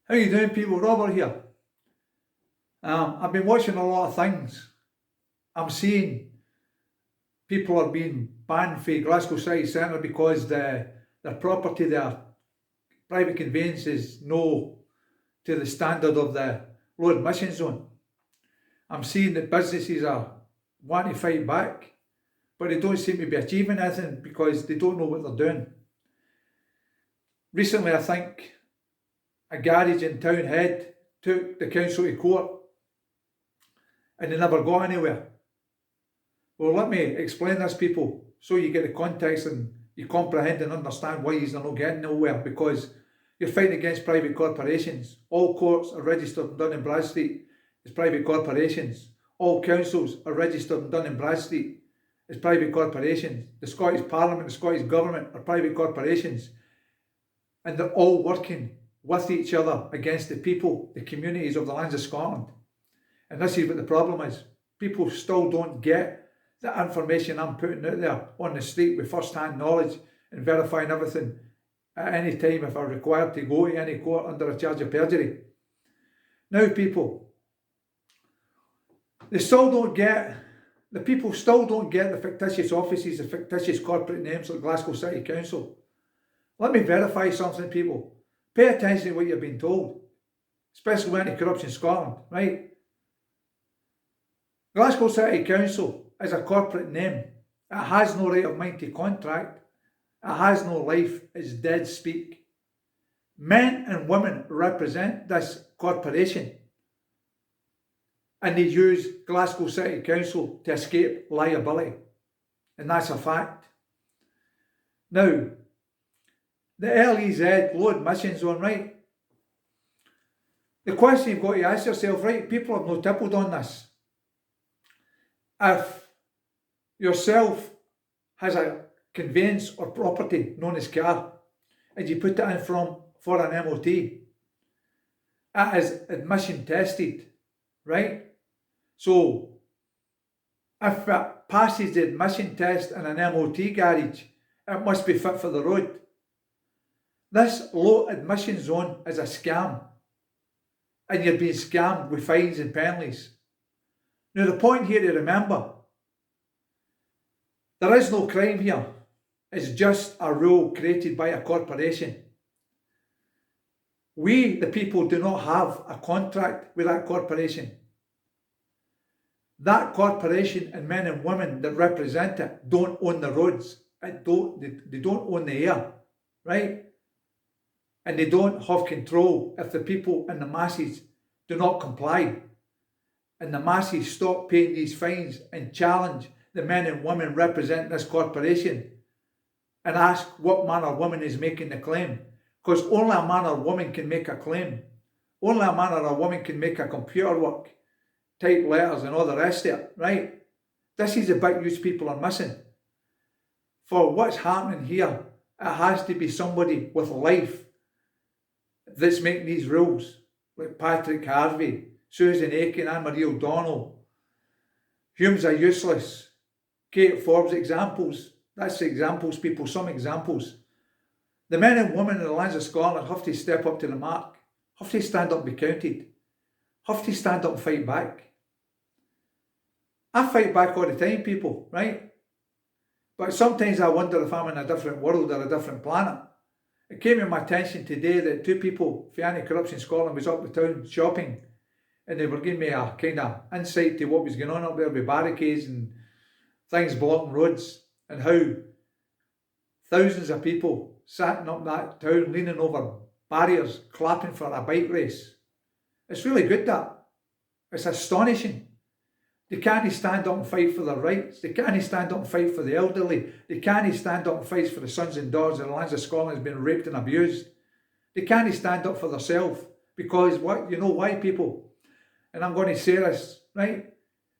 How you doing, people? Robert here. I've been watching a lot of things. I'm seeing people are being banned from Glasgow City Centre because their property, their private conveyance is no to the standard of the low admission zone. I'm seeing that businesses are wanting to fight back, but they don't seem to be achieving anything because they don't know what they're doing. Recently, I think a garage in Townhead took the council to court and they never got anywhere. Well, let me explain this, people, so you get the context and you comprehend and understand why you're not getting nowhere, because you're fighting against private corporations. All courts are registered and done in Bradstreet as private corporations. All councils are registered and done in Bradstreet as private corporations. The Scottish Parliament, the Scottish Government are private corporations. And they're all working with each other against the people, the communities of the lands of Scotland. And this is what the problem is. People still don't get the information I'm putting out there on the street with first-hand knowledge and verifying everything at any time if I'm required to go to any court under a charge of perjury. Now, people, the people still don't get the fictitious offices, the fictitious corporate names like Glasgow City Council. Let me verify something, people. Pay attention to what you're being told, especially Anti-Corruption Scotland, right? Glasgow City Council is a corporate name. It has no right of mind to contract. It has no life. It's dead speak. Men and women represent this corporation and they use Glasgow City Council to escape liability. And that's a fact. Now, the LEZ, low admission zone, right? The question you've got to ask yourself, right? People have no tippled on this. If yourself has a conveyance or property known as car and you put it in for an MOT, it is admission tested, right? So if it passes the admission test in an MOT garage, it must be fit for the road. This low admission zone is a scam, and you're being scammed with fines and penalties. Now, the point here to remember, there is no crime here. It's just a rule created by a corporation. We, the people, do not have a contract with that corporation. That corporation and men and women that represent it don't own the roads. They don't own the air, right? And they don't have control if the people and the masses do not comply. And the masses stop paying these fines and challenge the men and women representing this corporation and ask what man or woman is making the claim. Because only a man or woman can make a claim. Only a man or a woman can make a computer work, type letters and all the rest of it, right? This is the bit you people are missing. For what's happening here, it has to be somebody with life that's making these rules, like Patrick Harvey, Susan Aiken, Anne-Marie O'Donnell. Humes are useless. Kate Forbes examples. That's examples, people, some examples. The men and women in the lands of Scotland have to step up to the mark, have to stand up and be counted, have to stand up and fight back. I fight back all the time, people, right? But sometimes I wonder if I'm in a different world or a different planet. It came to my attention today that two people for Anti-Corruption Scotland was up the town shopping, and they were giving me a kind of insight to what was going on up there with barricades and things blocking roads, and how thousands of people sat up that town leaning over barriers clapping for a bike race. It's really good, that. It's astonishing. They can't stand up and fight for their rights. They can't stand up and fight for the elderly. They can't stand up and fight for the sons and daughters in the lands of Scotland has been raped and abused. They can't stand up for themselves because what? You know why, people? And I'm going to say this, right?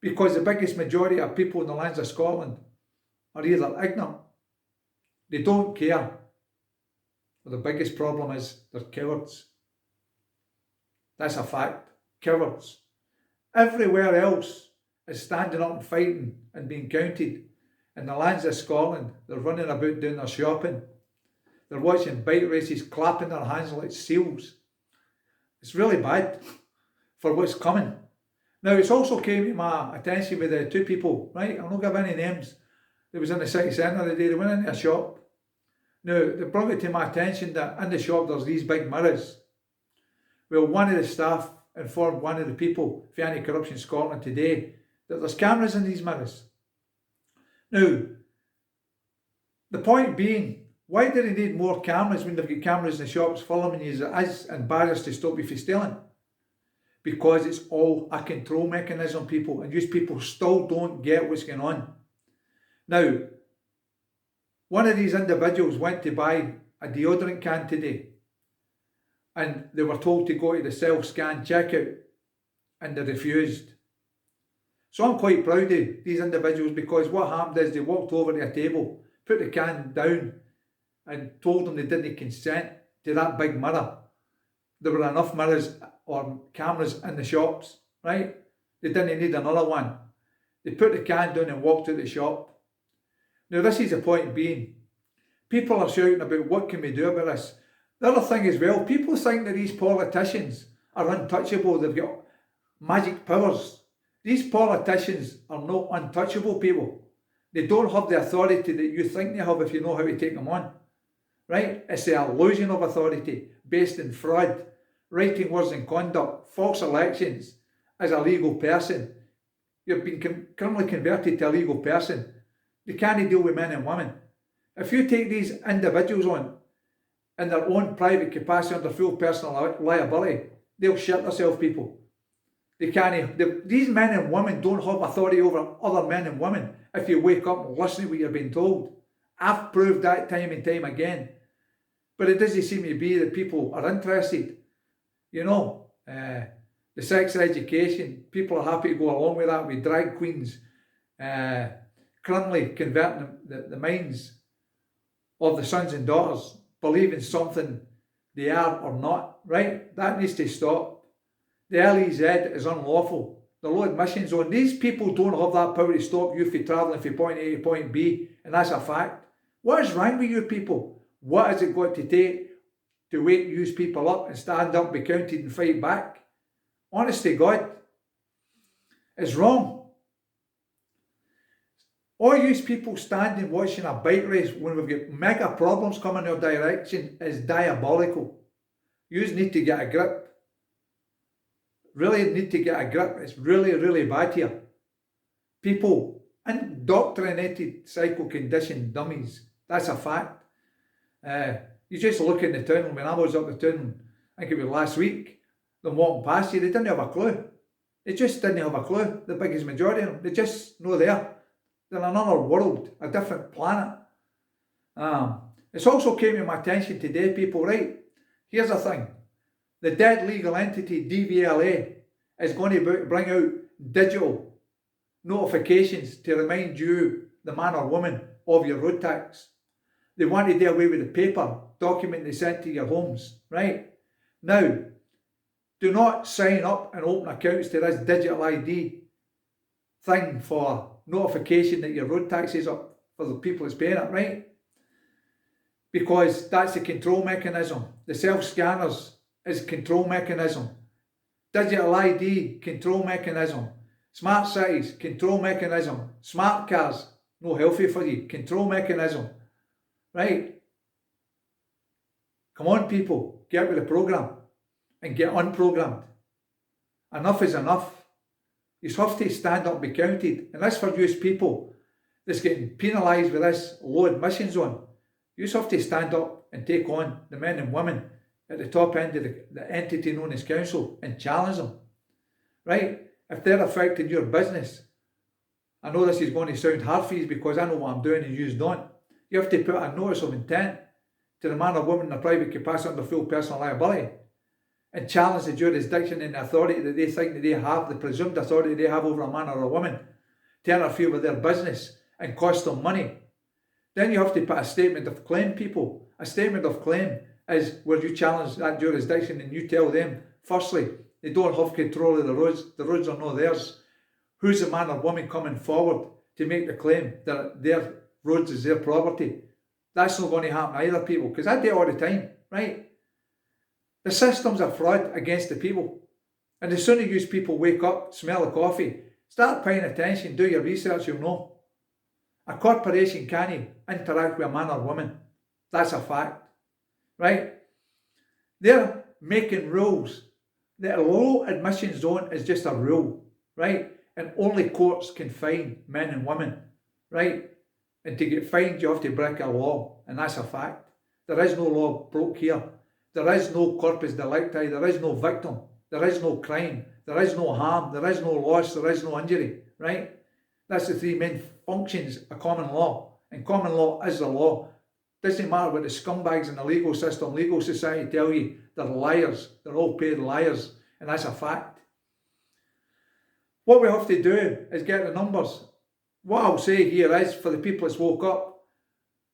Because the biggest majority of people in the lands of Scotland are either ignorant, they don't care, or the biggest problem is they're cowards. That's a fact. Cowards. Everywhere else is standing up and fighting and being counted. In the lands of Scotland, they're running about doing their shopping. They're watching bike races, clapping their hands like seals. It's really bad for what's coming. Now, it's also came to my attention with the two people, right? I'll not give any names. They was in the city centre the day, they went into a shop. Now, they brought it to my attention that in the shop there's these big mirrors. Well, one of the staff informed one of the people for Anti-Corruption Scotland today that there's cameras in these mirrors. Now, the point being, why do they need more cameras when they've got cameras in the shops filming you as it is and barriers to stop you from stealing? Because it's all a control mechanism, people, and you people still don't get what's going on. Now, one of these individuals went to buy a deodorant can today, and they were told to go to the self-scan checkout, and they refused. So I'm quite proud of these individuals, because what happened is they walked over to a table, put the can down, and told them they didn't consent to that big mirror. There were enough mirrors or cameras in the shops, right? They didn't need another one. They put the can down and walked out the shop. Now, this is the point being, people are shouting about what can we do about this. The other thing as well, people think that these politicians are untouchable, they've got magic powers. These politicians are not untouchable, people. They don't have the authority that you think they have if you know how to take them on, right? It's the illusion of authority based in fraud, writing words and conduct, false elections. As a legal person, you've been criminally converted to a legal person. They can't deal with men and women. If you take these individuals on in their own private capacity under full personal liability, they'll shit themselves, people. They can't. These men and women don't have authority over other men and women if you wake up and listen to what you're being told. I've proved that time and time again. But it doesn't seem to be that people are interested. You know, the sex education, people are happy to go along with that, with drag queens, criminally converting the minds of the sons and daughters, believing something they are or not, right? That needs to stop. The LEZ is unlawful. The low admission zone, these people don't have that power to stop you from travelling from point A to point B, and that's a fact. What is wrong with you people? What has it got to take to wake you people up and stand up, be counted and fight back? Honest to God, it's wrong. All you people standing watching a bike race when we've got mega problems coming in our direction is diabolical. You need to get a grip. Really need to get a grip. It's really, really bad here. People, indoctrinated psycho-conditioned dummies. That's a fact. You just look in the town. When I was up the town, I think it was last week, them walking past you, they didn't have a clue. They just didn't have a clue. The biggest majority of them, they just know there. They're in another world, a different planet. It's also came to my attention today, people, right? Here's the thing. The dead legal entity, DVLA, is going to bring out digital notifications to remind you, the man or woman, of your road tax. They want to do away with the paper document they sent to your homes, right? Now, do not sign up and open accounts to this digital ID thing for notification that your road tax is up for the people that's paying it, right? Because that's the control mechanism. The self-scanners is control mechanism. Digital ID, control mechanism. Smart cities, control mechanism. Smart cars, no healthy for you, control mechanism. Right? Come on, people, get with the program and get unprogrammed. Enough is enough. You have to stand up and be counted. And that's for you people that's getting penalised with this low admission zone. You have to stand up and take on the men and women at the top end of the entity known as council and challenge them. Right? If they're affecting your business, I know this is going to sound hard for you because I know what I'm doing and you don't. You have to put a notice of intent to the man or woman in a private capacity under full personal liability and challenge the jurisdiction and the authority that they think that they have, the presumed authority they have over a man or a woman, to interfere with their business and cost them money. Then you have to put a statement of claim, people. A statement of claim is where you challenge that jurisdiction and you tell them, firstly, they don't have control of the roads are not theirs. Who's the man or woman coming forward to make the claim that their roads is their property? That's not going to happen either, people, because I do it all the time, right? The system's a fraud against the people. And the sooner you people wake up, smell the coffee, start paying attention, do your research, you'll know. A corporation can't interact with a man or woman. That's a fact. Right? They're making rules. The low admission zone is just a rule. Right? And only courts can fine men and women. Right? And to get fined, you have to break a law. And that's a fact. There is no law broke here. There is no corpus delicti. There is no victim. There is no crime. There is no harm. There is no loss. There is no injury. Right? That's the three main functions of common law. And common law is the law. Doesn't matter what the scumbags in the legal system, legal society tell you. They're liars. They're all paid liars. And that's a fact. What we have to do is get the numbers. What I'll say here is, for the people that's woke up,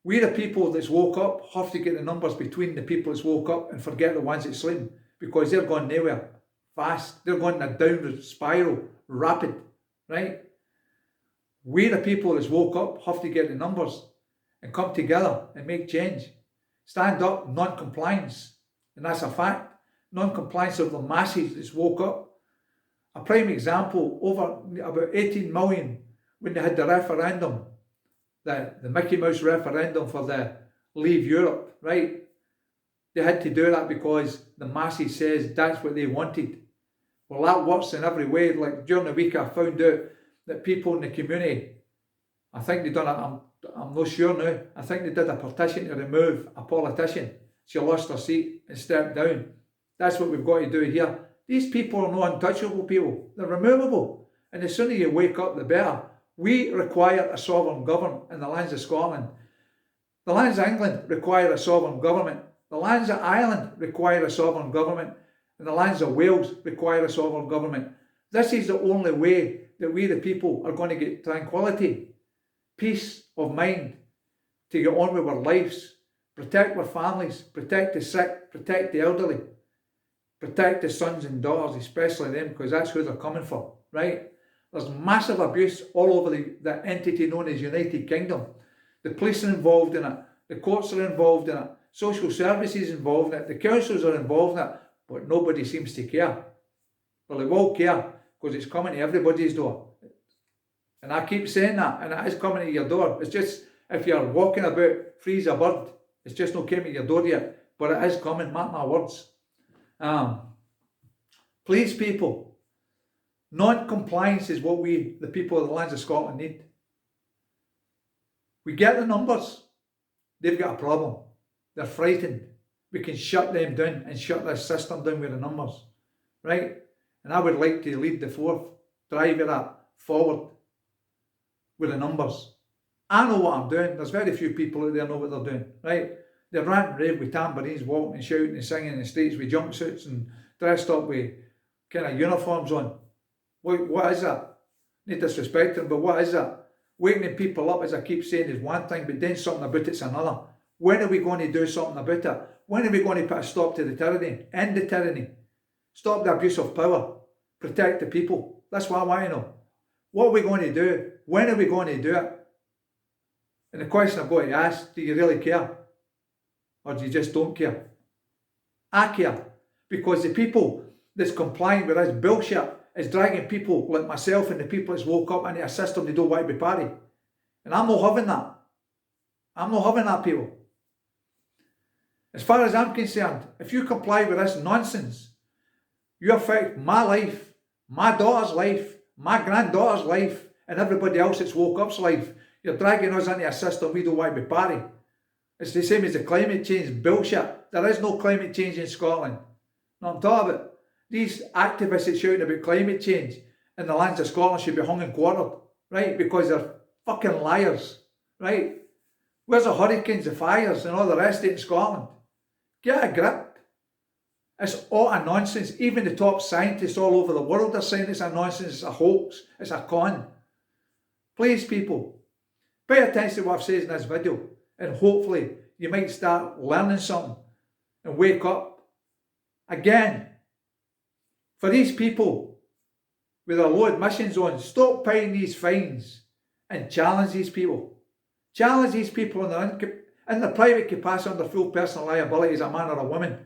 we the people that's woke up have to get the numbers between the people that's woke up and forget the ones that sleep, because they're going nowhere fast. They're going in a downward spiral, rapid, right? We the people that's woke up have to get the numbers and come together and make change. Stand up, non-compliance, and that's a fact. Non-compliance of the masses that's woke up. A prime example, over about 18 million when they had the referendum, the Mickey Mouse referendum for the Leave Europe, right? They had to do that because the masses says that's what they wanted. Well, that works in every way. Like during the week I found out that people in the community, I think they done it, I'm not sure now, I think they did a petition to remove a politician. She lost her seat and stepped down. That's what we've got to do here. These people are not untouchable people. They're removable. And the sooner you wake up, the better. We require a sovereign government in the lands of Scotland. The lands of England require a sovereign government. The lands of Ireland require a sovereign government. And the lands of Wales require a sovereign government. This is the only way that we the people are going to get tranquility, peace of mind, to get on with our lives, protect our families, protect the sick, protect the elderly, protect the sons and daughters, especially them, because that's who they're coming for, right? There's massive abuse all over the entity known as United Kingdom. The police are involved in it, the courts are involved in it, social services involved in it, the councils are involved in it, but nobody seems to care. Well, they will care, because it's coming to everybody's door. And I keep saying that, and it is coming to your door. It's just, if you're walking about free as a bird, it's just not came to your door yet, but it is coming, mark my words. Please, people, non-compliance is what we, the people of the lands of Scotland, need. We get the numbers, they've got a problem. They're frightened. We can shut them down and shut this system down with the numbers, right? And I would like to lead the fourth, drive it up forward with the numbers. I know what I'm doing. There's very few people out there know what they're doing, right? They're ranting rave with tambourines, walking and shouting and singing in the streets with jumpsuits and dressed up with kind of uniforms on. What is that? Not disrespecting, but what is that? Waking people up, as I keep saying, is one thing, but doing something about it's another. When are we going to do something about it? When are we going to put a stop to the tyranny? End the tyranny. Stop the abuse of power. Protect the people. That's what I want to know. What are we going to do? When are we going to do it? And the question I've got to ask, do you really care? Or do you just don't care? I care. Because the people that's complying with this bullshit is dragging people like myself and the people that's woke up into a system they don't want to be part of. And I'm not having that. I'm not having that, people. As far as I'm concerned, if you comply with this nonsense, you affect my life, my daughter's life, my granddaughter's life, and everybody else that's woke up's life. You're dragging us into a system we don't want to be part of. It's the same as the climate change bullshit. There is no climate change in Scotland. No, I'm talking about these activists that shouting about climate change in the lands of Scotland should be hung and quartered, right? Because they're fucking liars, right? Where's the hurricanes, the fires, and all the rest of it in Scotland? Get a grip. It's all a nonsense. Even the top scientists all over the world are saying it's a nonsense, it's a hoax, it's a con. Please, people, pay attention to what I've said in this video, and hopefully you might start learning something and wake up. Again, for these people with a low admission zone, stop paying these fines and challenge these people. Challenge these people in their private capacity under full personal liability as a man or a woman.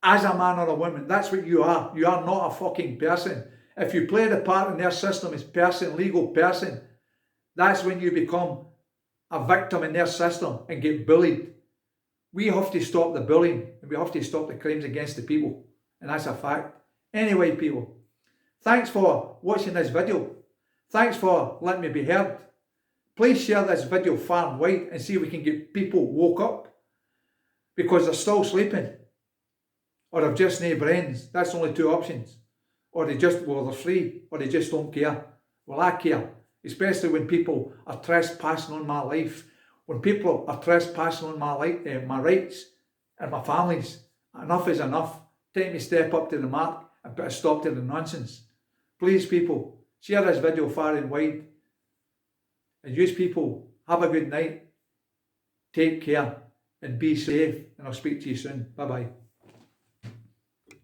as a man or a woman. That's what you are. You are not a fucking person. If you play the part in their system as person, legal person, that's when you become a victim in their system and get bullied. We have to stop the bullying and we have to stop the crimes against the people. And that's a fact. Anyway, people, thanks for watching this video. Thanks for letting me be heard. Please share this video far and wide and see if we can get people woke up. Because they're still sleeping. Or they've just no brains. That's only two options. Or they just, well, they're free. Or they just don't care. Well, I care. Especially when people are trespassing on my life. When people are trespassing on my rights and my family's. Enough is enough. Take me step up to the mark and put a stop to the nonsense. Please, people, share this video far and wide. And you people, have a good night. Take care and be safe. And I'll speak to you soon. Bye-bye.